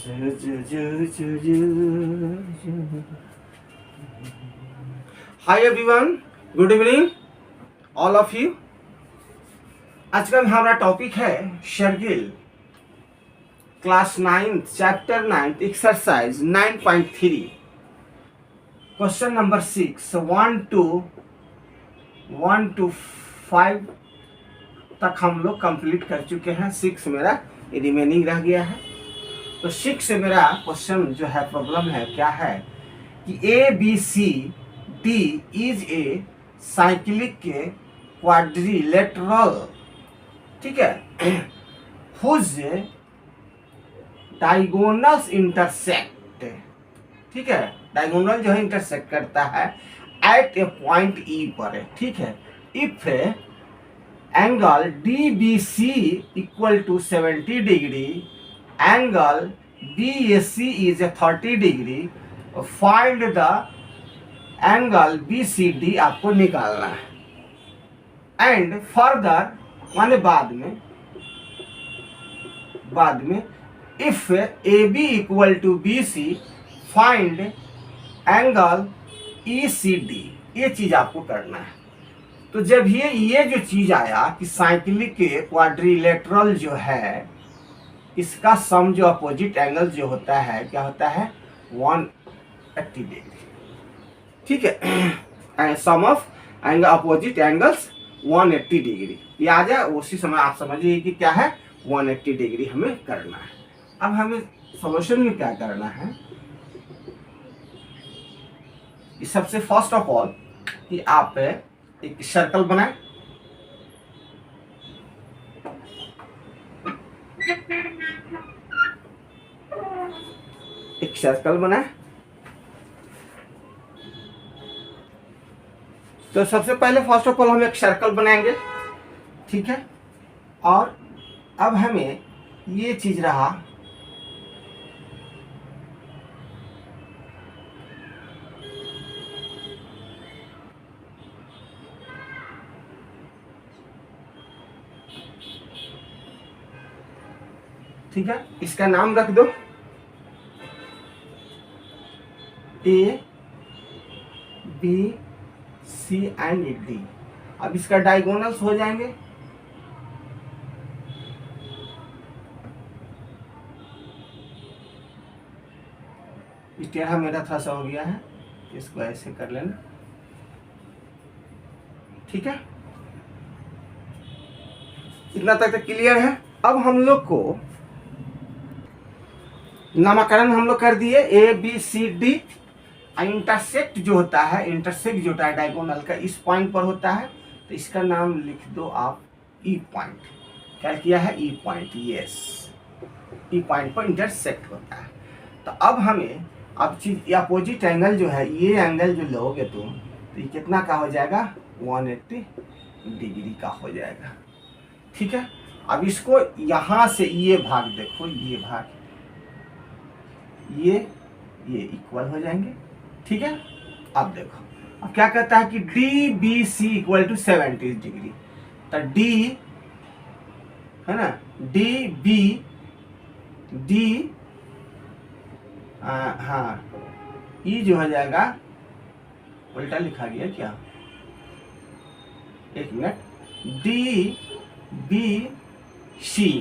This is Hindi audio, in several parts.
Hi everyone, good evening all of you. आज का हमारा टॉपिक है Shergill, class 9 chapter 9 exercise 9.3 question number 6 1 to 5 तक हम लोग कंप्लीट कर चुके हैं। 6 मेरा रिमेनिंग रह गया है। तो 6 से मेरा क्वेश्चन जो है, प्रॉब्लम है क्या है कि ABCD इज ए साइक्लिक के क्वाड्रिलेटरल, ठीक है, हुज डायगोनल्स इंटरसेक्ट, ठीक है, डायगोनल जो है इंटरसेक्ट करता है एट ए पॉइंट E पर, ठीक है। If angle DBC equal to 70 degree, angle BAC is a 30 degree, find the angle BCD आपको निकालना है। एंड फर्दर माने बाद में if AB equal to BC find angle ECD, ये चीज आपको करना है। तो जब ये जो चीज आया कि साइक्लिक के क्वाड्रिलेटरल जो है, इसका सम जो अपोजिट एंगल जो होता है क्या होता है 180 डिग्री, ठीक है। Sum of angle opposite angles 180 degree, ये आ जाए उसी समय आप समझिए कि क्या है 180 डिग्री हमें करना है। अब हमें सॉल्यूशन में क्या करना है, सबसे फर्स्ट ऑफ ऑल कि आप एक सर्कल बनाएं, एक सर्कल बनाएं। तो सबसे पहले फर्स्ट ऑफ ऑल हम एक सर्कल बनाएंगे, ठीक है। और अब हमें ये चीज रहा ठीक है, इसका नाम रख दो A B C and D। अब इसका डायगोनल्स हो जाएंगे, टेढ़ा मेरा थोड़ा सा हो गया है, इसको ऐसे कर लेना, ठीक है। इतना तक तो क्लियर है। अब हम लोग को नामकरण हम लोग कर दिए ABCD। इंटरसेक्ट जो होता है, इंटरसेक्ट जो होता है डायगोनल का इस पॉइंट पर होता है, तो इसका नाम लिख दो आप E पॉइंट। क्या किया है E point, yes, E point पर इंटरसेक्ट होता है। तो अब हमें अब चीज अपोजिट एंगल जो है, ये एंगल जो लोगे तुम, तो ये कितना का हो जाएगा 180 डिग्री का हो जाएगा, ठीक है। अब इसको यहां से ये भाग देखो, ये भाग ये इक्वल हो जाएंगे, ठीक है। अब देखो, अब क्या कहता है कि DBC इक्वल टू 70 डिग्री, तो D है ना, D हाँ, E जो हो जाएगा, उल्टा लिखा गया क्या, एक मिनट, DBC,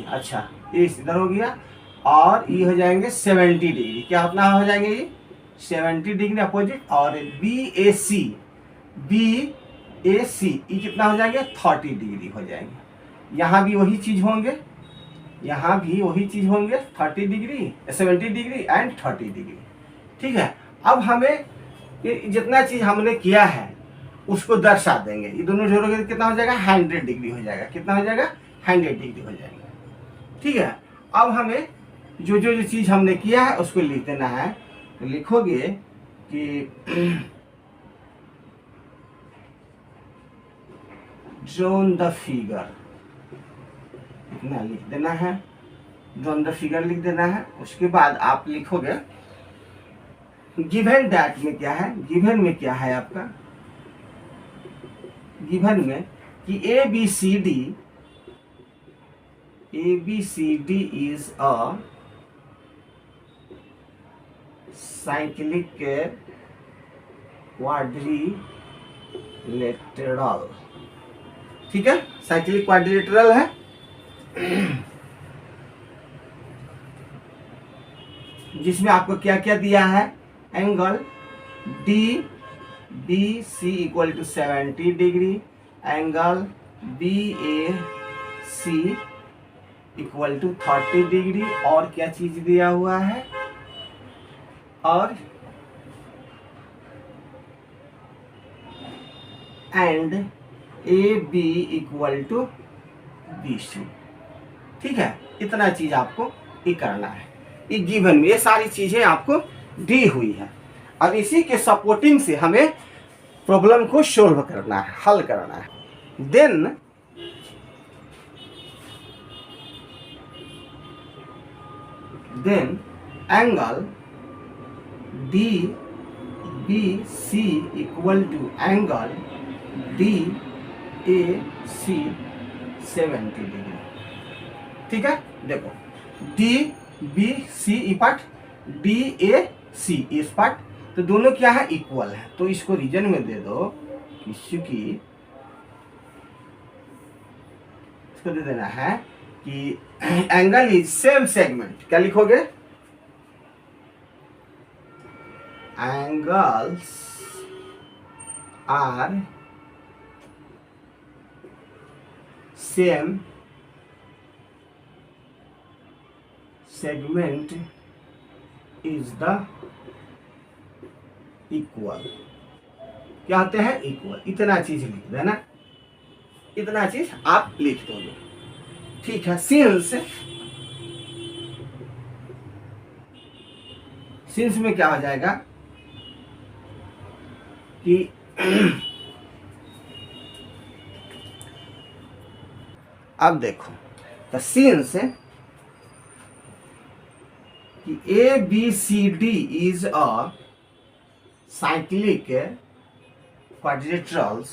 अच्छा ये इधर हो गया, और ये हो जाएंगे 70 डिग्री, क्या अपना हो जाएंगे ये 70 डिग्री अपोजिट। और BAC ये कितना हो जाएंगे 30 डिग्री हो जाएंगे। यहाँ भी वही चीज होंगे, यहाँ भी वही चीज होंगे 30 डिग्री 70 डिग्री एंड 30 डिग्री, ठीक है। अब हमें जितना चीज हमने किया है उसको दर्शा देंगे, ये दोनों जोड़ोगे तो कितना हो जाएगा 100 डिग्री हो जाएगा, कितना हो जाएगा 100 डिग्री हो जाएगा, ठीक है। अब हमें जो चीज हमने किया है उसको लिख देना है। तो लिखोगे कि ड्रॉन द फिगर, इतना लिख देना है, ड्रॉन द फिगर लिख देना है। उसके बाद आप लिखोगे गिवन दैट में क्या है, गिवन में क्या है आपका, गिवन में कि ABCD is a cyclic quadrilateral, ठीक है, साइक्लिक क्वाड्रिलेटरल है। जिसमें आपको क्या क्या दिया है, angle D B C equal to 70 degree, angle B A C equal to 30 degree, और क्या चीज दिया हुआ है, और and A B equal to B C, ठीक है। इतना चीज आपको ये करना है, ये गिवन में ये सारी चीजें आपको दी हुई है, और इसी के सपोर्टिंग से हमें प्रॉब्लम को सोल्व करना है, हल करना है। Then angle D B C equal to angle D A C 70 degree, ठीक है। देखो D B C E part, D A C इस पार्ट, तो दोनों क्या है, इक्वल है। तो इसको रीजन में दे दो, क्योंकि इसको दे देना है कि एंगल इज सेम सेगमेंट, क्या लिखोगे, angles are same segment is the equal, क्या होते हैं, इक्वल। इतना चीज लिख देना, इतना चीज आप लिख दोगे, ठीक है। सिंस में क्या हो जाएगा कि अब देखो, तो सिंस कि A B C D is a cyclic quadrilaterals,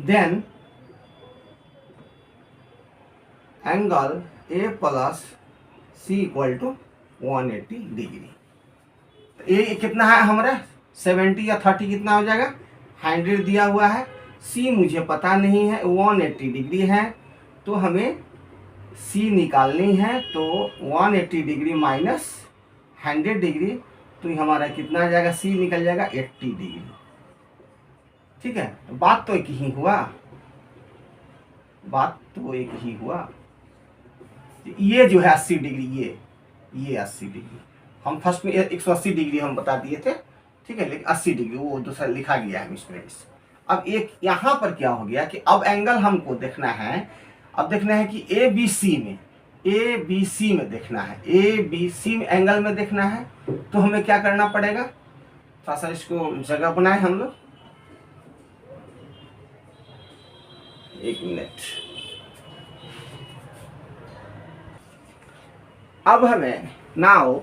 then angle A plus C equal to 180 degree. A कितना है हमारा, 70 या 30 कितना हो जाएगा, 100 दिया हुआ है। सी मुझे पता नहीं है, 180 डिग्री है, तो हमें सी निकालनी है। तो 180 डिग्री माइनस 100 डिग्री, तो हमारा कितना आ जाएगा, सी निकल जाएगा 80 डिग्री, ठीक है। तो बात तो एक ही हुआ, ये जो है 80 डिग्री, ये 80 डिग्री, हम फर्स्ट में 180 डिग्री हम बता दिए थे, ठीक है, लेकिन 80 डिग्री वो दूसरा लिखा गया है इसमें। अब एक यहाँ पर क्या हो गया कि अब एंगल हमको देखना है, अब देखना है कि ए बी सी में देखना है, ए बी सी में एंगल में देखना है। तो हमें क्या करना पड़ेगा, थोड़ा सा इसको जगह बनाए हम लोग, एक मिनट। अब हमें now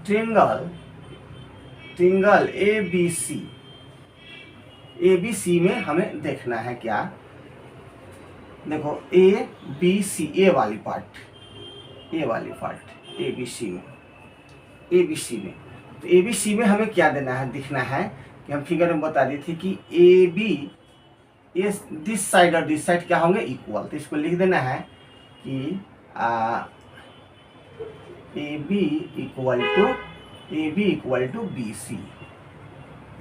triangle A B C में हमें देखना है क्या, देखो ए बी सी, ए वाली पार्ट ए बी सी में, तो ए बी सी में हमें क्या देना है, दिखना है कि हम फिगर में बता दी थी कि ए बी, दिस साइड और दिस साइड क्या होंगे, इक्वल। तो इसको लिख देना है कि A B equal to B C,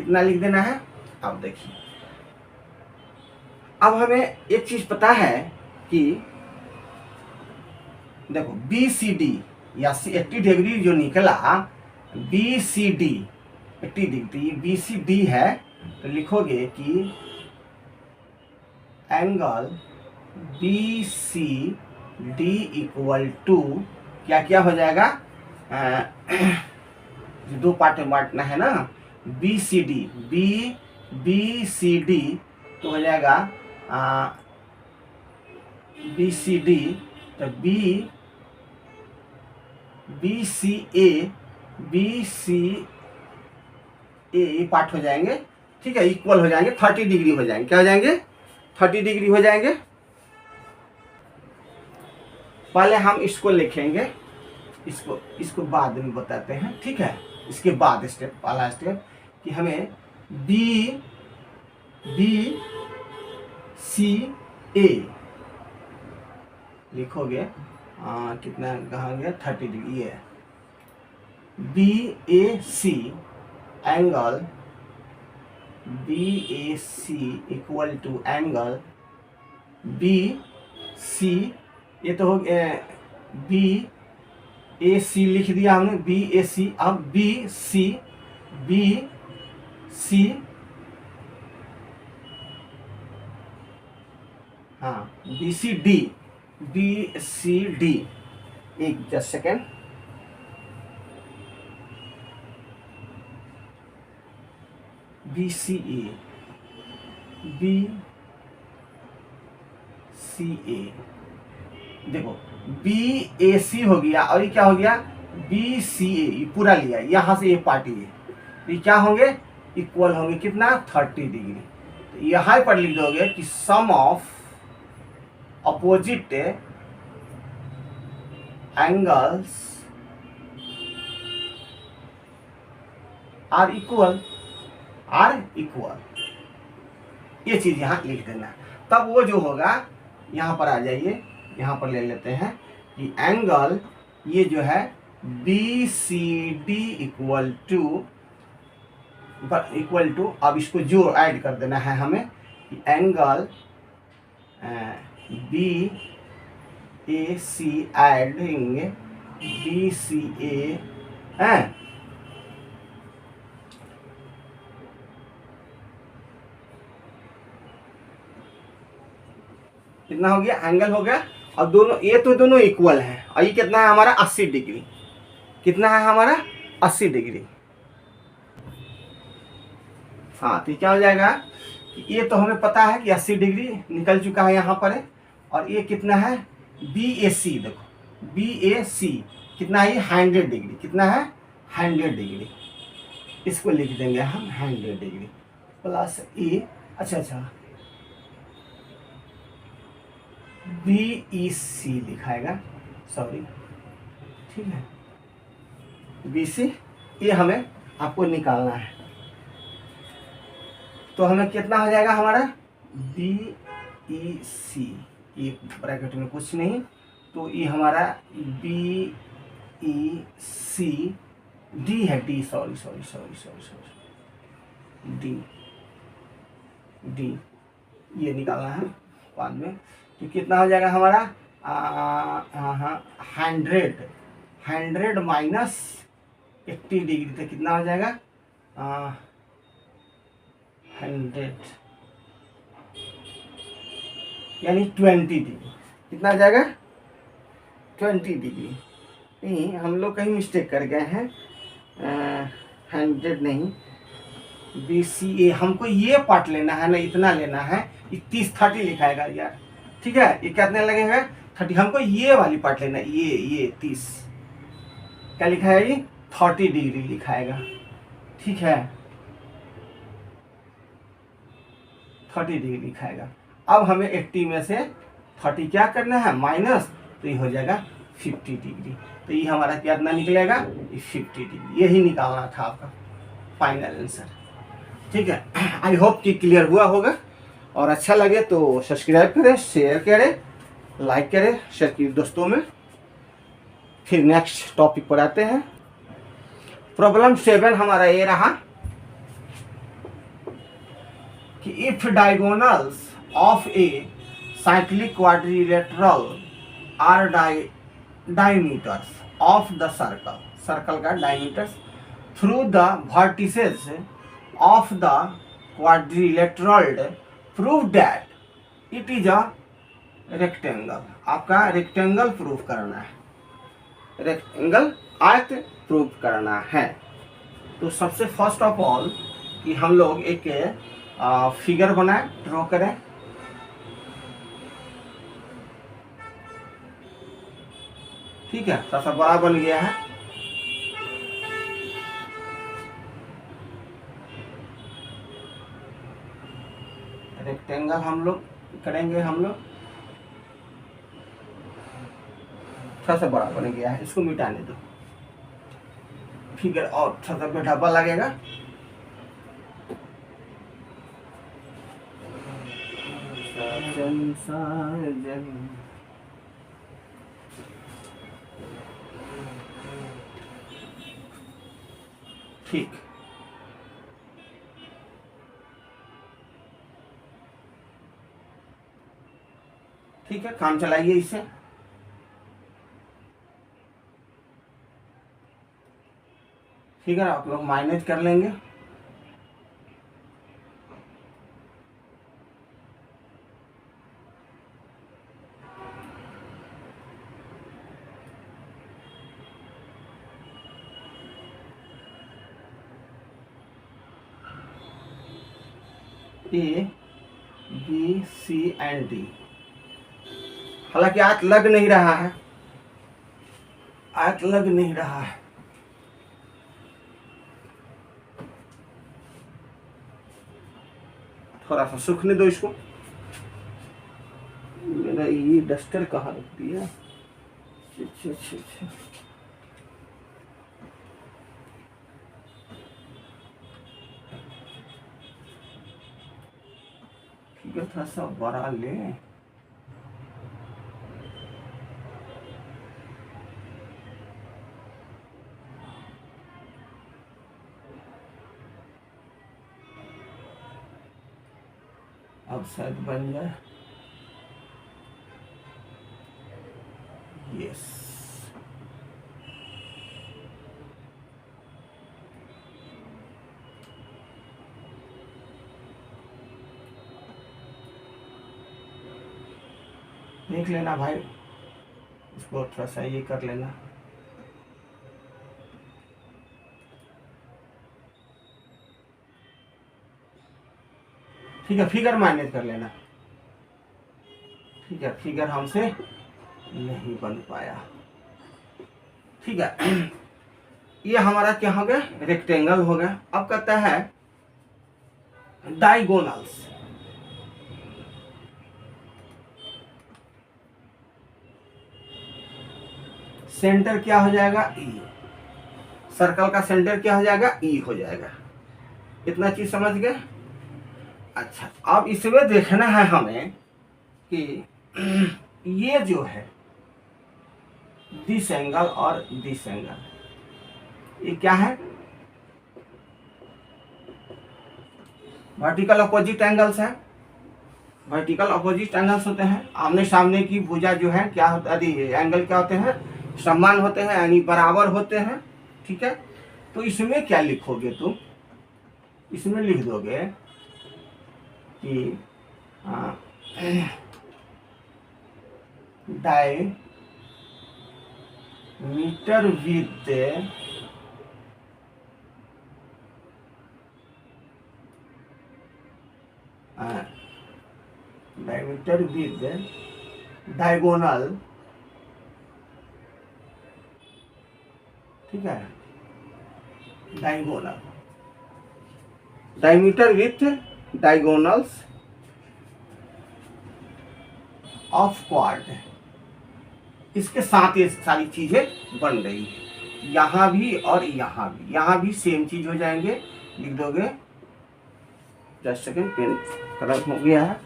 इतना लिख देना है। अब देखिए, अब हमें एक चीज पता है कि देखो बी सी डी या 80 डिग्री जो निकला, B C D 80 degree, B C D है, तो लिखोगे कि angle B C D equal to क्या क्या हो जाएगा, दो पार्ट में बांटना है ना, बी सी डी तो हो जाएगा बी सी डी, तो बी सी ए पार्ट हो जाएंगे, ठीक है, इक्वल हो जाएंगे, 30 डिग्री हो जाएंगे, क्या हो जाएंगे, 30 डिग्री हो जाएंगे। पहले हम इसको लिखेंगे, इसको बाद में बताते हैं, ठीक है। इसके बाद स्टेप, पहला स्टेप कि हमें बी सी ए लिखोगे, कितना कहा गया 30 डिग्री, ये B A C angle B A C equal to angle B C, ये तो हो गया बी ए सी लिख दिया हमने, बी ए सी। अब बी सी हाँ बी सी डी, एक जस्ट सेकेंड, बी सी ए देखो बी ए सी हो गया, और ये क्या हो गया बी सी ए, पूरा लिया यहां से ये पार्टी है, ये क्या होंगे इक्वल होंगे कितना 30 डिग्री। तो यहां पर लिख दोगे कि sum of opposite angles are equal, ये चीज यहां लिख देना। तब वो जो होगा, यहां पर आ जाइए, यहां पर ले लेते हैं कि एंगल ये जो है B C D equal to, अब इसको जो ऐड कर देना है हमें कि angle B A C adding B C A है, कितना हो गया एंगल हो गया, और दोनों ये तो दोनों इक्वल हैं, और ये कितना है हमारा 80 डिग्री, कितना है हमारा 80 डिग्री। हाँ तो क्या हो जाएगा कि ये तो हमें पता है कि 80 डिग्री निकल चुका है यहाँ पर है, और ये कितना है बी ए सी, देखो बी ए सी कितना है 100 डिग्री, कितना है 100 डिग्री, इसको लिख देंगे हम 100 डिग्री प्लस ए, अच्छा बी ई सी लिखाएगा, सॉरी ठीक है, बी सी ये हमें आपको निकालना है। तो हमें कितना हो जाएगा हमारा बी ई सी, ये ब्रैकेट में कुछ नहीं, तो ये हमारा बी ई सी डी है, डी सॉरी डी ये निकालना है बाद में। तो कितना हो जाएगा हमारा 100 माइनस 80 डिग्री, तो कितना हो जाएगा 100 यानी 20 डिग्री, कितना आ जाएगा 20 डिग्री। नहीं हम लोग कहीं मिस्टेक कर गए हैं, 100 नहीं बी सी ए, हमको ये पार्ट लेना है ना, इतना लेना है, ये 30 लिखाएगा यार, ठीक है, ये कितना लगेगा 30, हमको ये वाली पार्ट लेना है, ये 30 क्या लिखा है, ये 30 डिग्री लिखाएगा, ठीक है 30 डिग्री लिखाएगा। अब हमें 80 में से 30 क्या करना है माइनस, तो ये हो जाएगा 50 डिग्री, तो ये हमारा कितना निकलेगा ये 50 डिग्री, यही निकालना था आपका फाइनल आंसर, ठीक है। आई होप कि क्लियर हुआ होगा, और अच्छा लगे तो सब्सक्राइब करें, शेयर करें, लाइक करें, शेयर कीजिए दोस्तों में। फिर नेक्स्ट टॉपिक पर आते हैं। प्रॉब्लम 7 हमारा ये रहा कि if diagonals of a cyclic quadrilateral are diameters of the circle का diameters through the vertices of the quadrilateral prove that it is a rectangle. आपका रेक्टेंगल प्रूफ करना है, रेक्टेंगल आयत प्रूफ करना है। तो सबसे फर्स्ट ऑफ ऑल कि हम लोग एक फिगर बनाए, ड्रॉ करें। ठीक है, थोड़ा सा बड़ा बन गया है। रेक्टेंगल हम लोग करेंगे, हम लोग थोड़ा सा बड़ा बन गया है, इसको मिटाने दो। फिगर और थोड़ा सा बैठापा लगेगा। ठीक, ठीक है, काम चलाइए इससे। ठीक है, आप लोग माइनस कर लेंगे। A B C and D, हालांकि आयत लग नहीं रहा है, आयत लग नहीं रहा है। थोड़ा सा सूखने दो इसको। मेरा ये डस्टर कहाँ रख दिया? अच्छा अच्छा अच्छा, ठीक है, थोड़ा सा बड़ा ले। अब शायद बन जाए। यस, देख लेना भाई, इसको थोड़ा सा ये कर लेना। ठीक है, फिगर माइनस कर लेना। ठीक है, फिगर हमसे नहीं बन पाया। ठीक है, ये हमारा क्या हो गया? रेक्टेंगल हो गया। अब कहता है डायगोनल्स। सेंटर क्या हो जाएगा? ई। सर्कल का सेंटर क्या हो जाएगा? ई हो जाएगा। इतना चीज समझ गए? अच्छा, अब इसमें देखना है हमें कि ये जो है दिस एंगल और दिस एंगल, ये क्या है? वर्टिकल अपोजिट एंगल्स है। वर्टिकल अपोजिट एंगल्स होते हैं। आमने सामने की भुजा जो है क्या होता है? एंगल क्या होते हैं? समान होते हैं, यानी बराबर होते हैं। ठीक है, तो इसमें क्या लिखोगे तुम? इसमें लिख दोगे कि diameter with diameter with diagonal. ठीक है, diagonal, diameter with diagonals of quad. इसके साथ ये सारी चीजें बन रही है, यहां भी और यहां भी सेम चीज हो जाएंगे। लिख दोगे, जस्ट सेकेंड, पेन खराब हो गया है।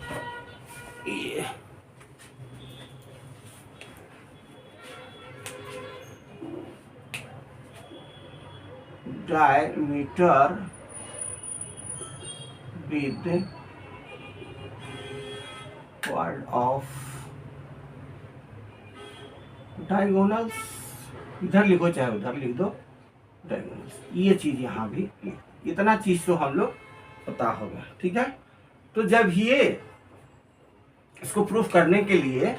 ये diameter with quad of diagonals. इधर लिखो चाहे उधर लिख दो, डायगोनल्स। ये चीज यहाँ भी, इतना चीज तो हम लोग पता होगा। ठीक है, तो जब ये इसको प्रूफ करने के लिए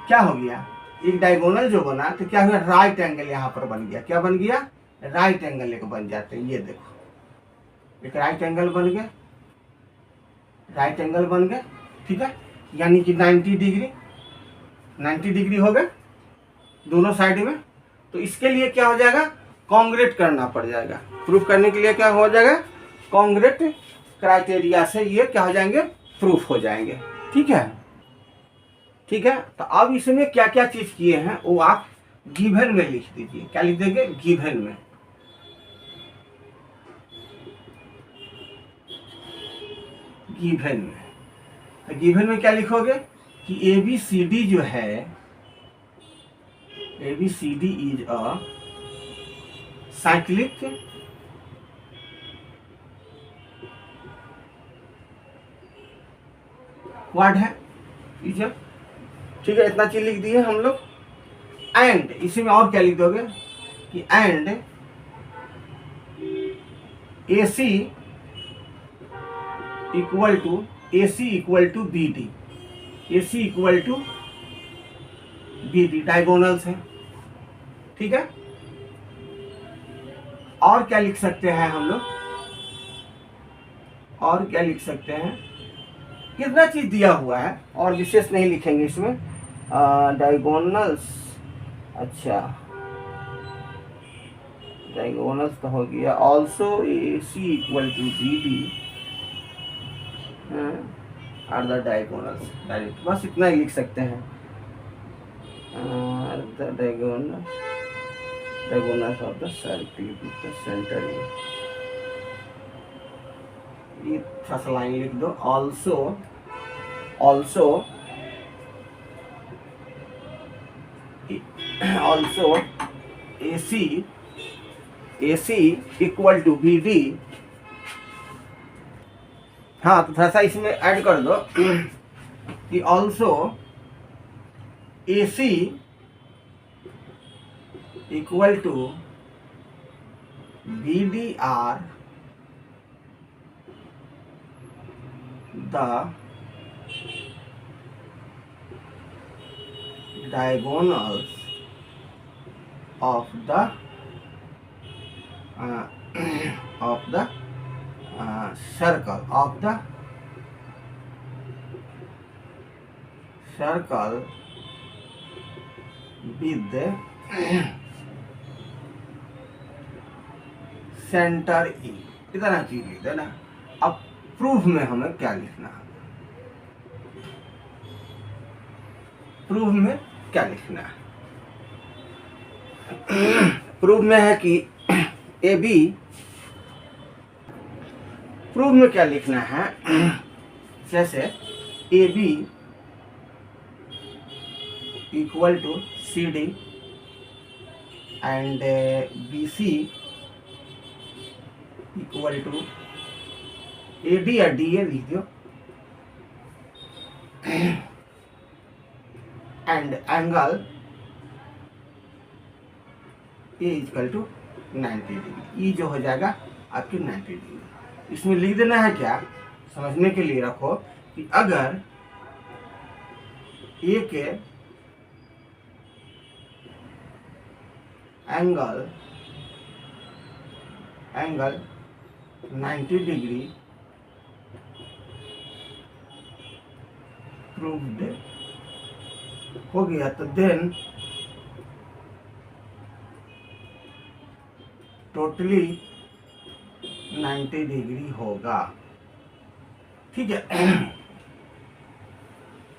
क्या हो गया, एक डायगोनल जो बना तो क्या हुआ? राइट एंगल यहाँ पर बन गया। क्या बन गया? राइट एंगल एक बन जाते हैं। ये देखो, एक राइट एंगल बन गया, राइट एंगल बन गया। ठीक है, यानी कि 90 डिग्री, 90 डिग्री हो गए दोनों साइड में। तो इसके लिए क्या हो जाएगा? कॉन्ग्रेट करना पड़ जाएगा। प्रूफ करने के लिए क्या हो जाएगा? कॉन्ग्रेट क्राइटेरिया से ये क्या हो जाएंगे? प्रूफ हो जाएंगे। ठीक है, ठीक है। तो अब इसमें क्या क्या चीज किए हैं वो आप गिवन में लिख दीजिए। क्या लिख देंगे? गिवन में। गिवन में, तो गिवन में क्या लिखोगे कि ABCD जो है, ABCD is a cyclic word है। ठीक है, इतना चीज लिख दिए हम लोग। एंड इसी में और क्या लिख दोगे कि and AC equal to BD, AC equal to BD diagonals है। ठीक है, और क्या लिख सकते हैं हम लोग? और क्या लिख सकते हैं? कितना चीज दिया हुआ है और विशेष नहीं लिखेंगे इसमें। डायगोनल्स, अच्छा डायगोनल्स तो हो गया। Also AC equal to BD are the diagonals, direct बस इतना ही लिख सकते हैं। The diagonals of the circle with the centre, ये थोड़ा सा लाइन लिख दो। Also AC equal to BD। हाँ, तो थोड़ा सा इसमें ऐड कर दो कि also AC equal to BD are the diagonals of the circle with the center E। इतना चीज लिख देना। अब प्रूफ में हमें क्या लिखना है? प्रूफ में क्या लिखना है? प्रूफ में है कि AB, प्रूफ में क्या लिखना है? जैसे AB equal to CD and BC equal to AD या DA लिख दो, and angle A equal to 90 degree. E जो हो जाएगा आपकी 90 डिग्री। इसमें लिख देना है क्या, समझने के लिए रखो कि अगर A के एंगल 90 डिग्री प्रूव्ड हो गया, तो देन टोटली 90 डिग्री होगा। ठीक है,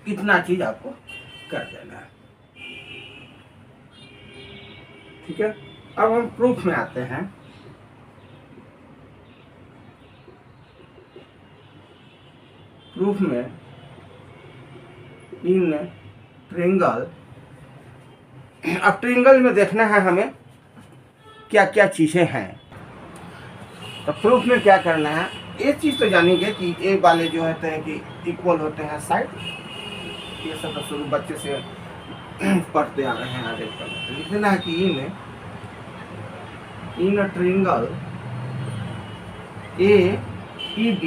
इतना चीज आपको कर देना है। ठीक है, अब हम प्रूफ में आते हैं। प्रूफ में इन ट्रायंगल, अब ट्रायंगल में देखना है हमें क्या क्या चीजें हैं। तो प्रूफ में क्या करना है, एक चीज तो जानेंगे कि ए वाले जो होते हैं कि इक्वल होते हैं साइड। ये सब तो शुरू बच्चे से पढ़ते आ रहे हैं, आगे तो लिख देना है कि in triangle AEB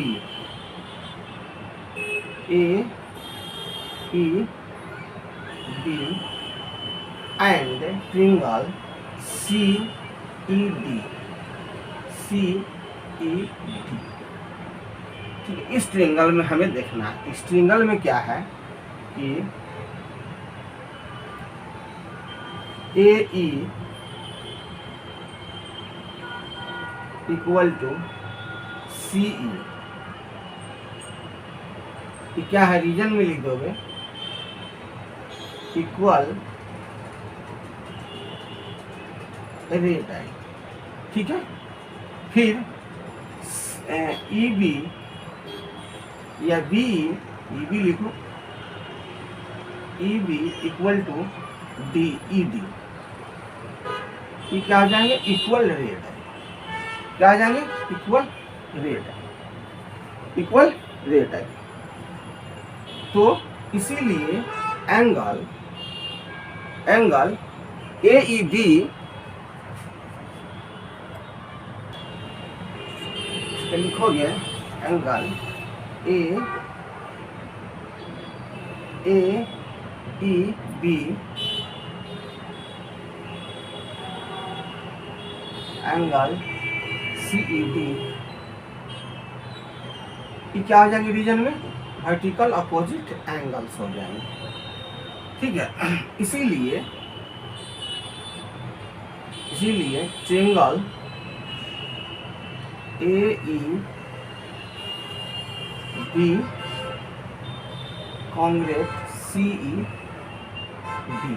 and triangle CED। ठीक है, इस ट्रायंगल में हमें देखना है। इस ट्रायंगल में क्या है कि AE इक्वल टू CE। क्या है, रीजन में लिख दोगे इक्वल रे डाई, ठीक है। फिर ई बी या बी, ई बी लिखो, E B equal to D E D, ये क्या आ जाएंगे, इक्वल रे डाई, क्या आ जाएंगे, इक्वल रे डाई, इक्वल रे डाई। तो इसीलिए एंगल ए ई बी लिखोगे, angle A E B angle C E D, ये क्या आ जाएंगे रीजन में, वर्टिकल अपोजिट एंगल्स हो जाएंगे, ठीक है। इसीलिए triangle A E B congruent C E D,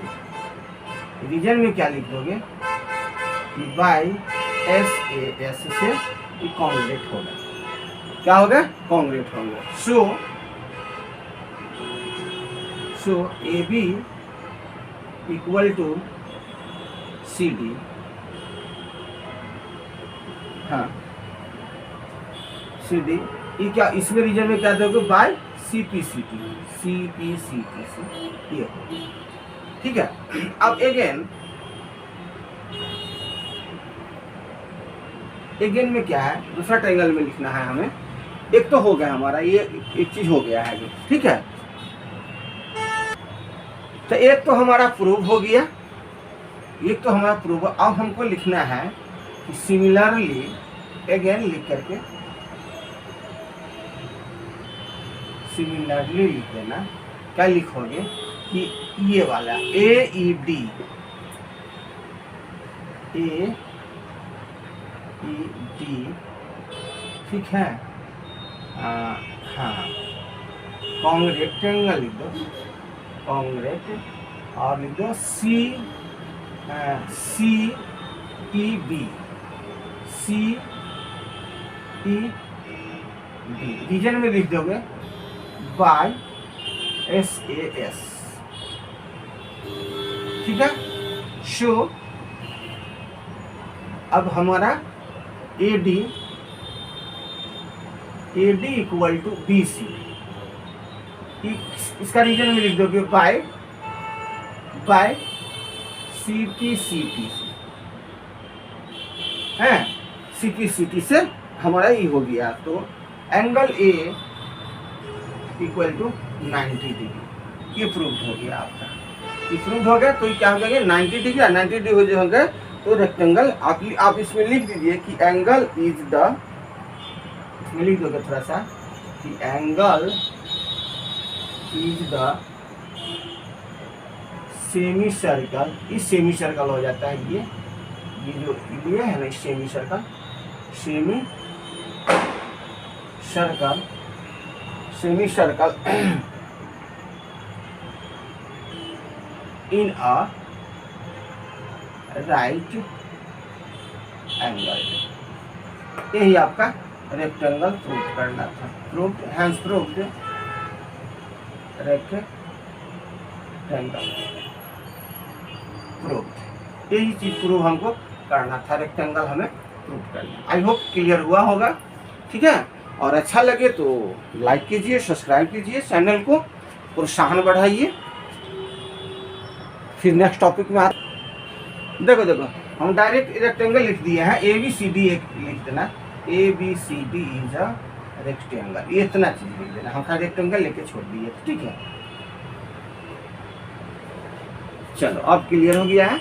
reason में क्या लिख दोगे कि बाई एस ए एस से कॉन्ग्रेट होगा, क्या होगा, कॉन्ग्रेट होगा। So A B equal to C D, हाँ सी डी, ये क्या, इसमें रीजन में क्या दोगे, by C P C T, C P C T C, ये ठीक है। अब अगेन में क्या है, दूसरा ट्रायंगल में लिखना है हमें। एक तो हो गया हमारा, ये एक चीज हो गया है, ठीक है। तो एक तो हमारा प्रूव हो गया, एक तो हमारा प्रूव। अब हमको लिखना है कि सिमिलरली, अगेन लिख करके सिमिलरली लिख देना। क्या लिखोगे कि ये वाला ए ई डी, ए ई डी, ठीक है, हाँ, कॉन्ग्रेक्टेंगल लिख दो, कॉन्ग्रेट, और लिख दो सी E B, C E D, reason में लिख दोगे बाय एस ए एस, ठीक है। शो अब हमारा A D equal to B C, इसका रीजन में लिख दोगे by C P C T है, सी पी सी टी से हमारा ये हो गया। तो angle A equal to 90 degree, ये प्रूव हो गया आपका, ये प्रूव हो गया। तो ये क्या हो जाएगा, 90 डिग्री, 90 डिग्री हो गए तो रेक्टेंगल। आप इसमें लिख दीजिए कि एंगल इज द, इसमें लिख दोगे थोड़ा सा कि angle is the semi circle, इस सेमी सर्कल हो जाता है ये जो ये है ना, semi circle in a right angle, यही आपका रेक्टेंगल प्रूव करना था। Proved, hence proved rectangle proved, यही चीज प्रूव हमको करना था, रेक्टेंगल हमें प्रूव करना। आई होप क्लियर हुआ होगा, ठीक है। और अच्छा लगे तो लाइक कीजिए, सब्सक्राइब कीजिए, चैनल को प्रोत्साहन बढ़ाइए। फिर नेक्स्ट टॉपिक में देखो हम डायरेक्ट रेक्टेंगल लिख दिए हैं, ए बी सी डी लिख देना, A B C D is a rectangle, ये इतना चीज लिख देना, हम रेक्टेंगल लेके छोड़ दिए, ठीक है। चलो अब क्लियर हो गया है।